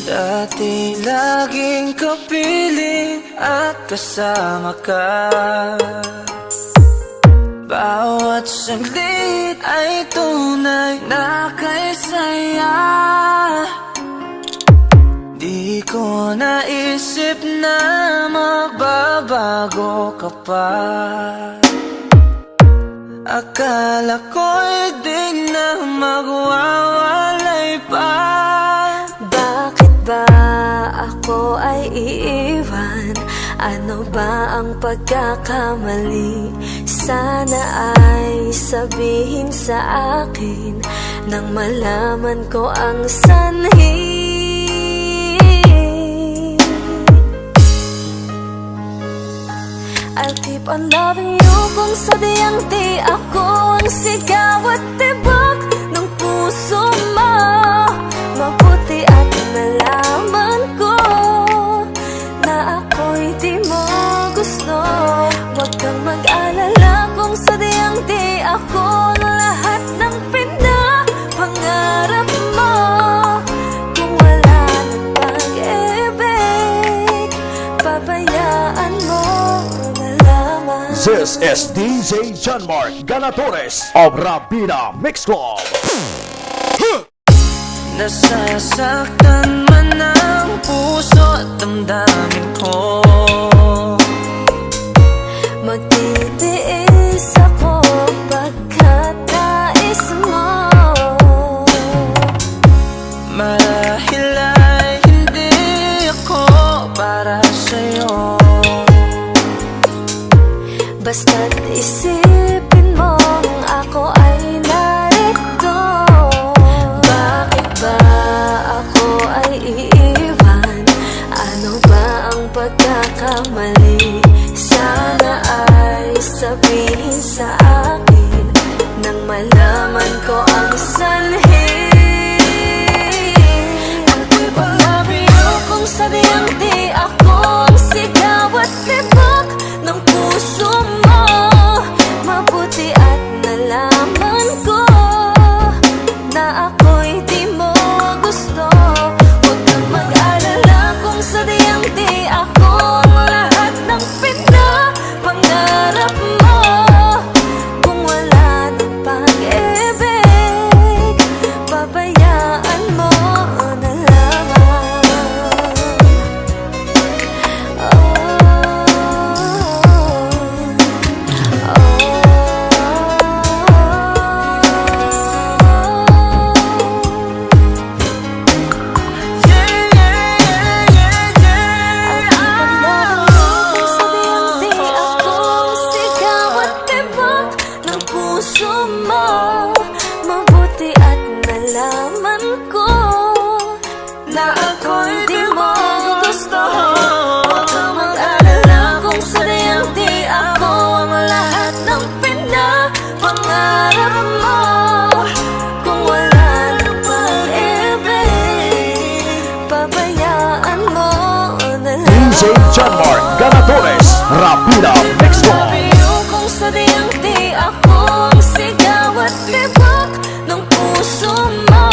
Dati laging kapiling at kasama ka. Bawat saglit ay tunay na kay saya. Di ko naisip na magbabago ka pa. Akala ko'y di na magwawalay pa. Bakit ba ako ay iiwan? Ano ba ang pagkakamali? Sana ay sabihin sa akin nang malaman ko ang sanhi. I'll keep on loving you kung sadyang di ako ang sigaw at tibok ng puso mo. Mabuti at nalaman ko na ako'y di mo gusto. Huwag kang mag-alala kung sadyang di ako ang lahat ng pinapangarap mo. Kung wala ng pag-ibig, pabayaan mo na lamang. This is DJ John Mark Ganadores of Rapida Mix Club. Nasasaktan man ang puso at damdamin ko. Magtitiis ako pagkat nais mo. Marahil ay hindi ako para sa'yo. Basta't isipin mong ako ay narito. Bakit ba ako ay iiwan? Ano ba ang pagkakamali? Sana ay sabihin sa akin nang malaman ko ang sanhi. Ang paglabi mo kung sadyang di ako ang sigaw at tibok ng puso mo. Mabuti at nalaman ko na ako'y di mo gusto. Huwag kang mag-alala kung sadyang di ako ang lahat ng pinapangarap mo. Kung wala ng pag-ibig, pabayaan mo na lamang. Mabuti at nalaman ko na ako'y di mo gusto. Huwag kang mag-alala kung sadyang di ako ang lahat ng pinapangarap mo. Kung wala ng pag-ibig, pabayaan mo na lang. DJ John Mark Ganadores, Rapida Mix Club. Kung sadyang di ako ang sigaw at tibok ng puso mo.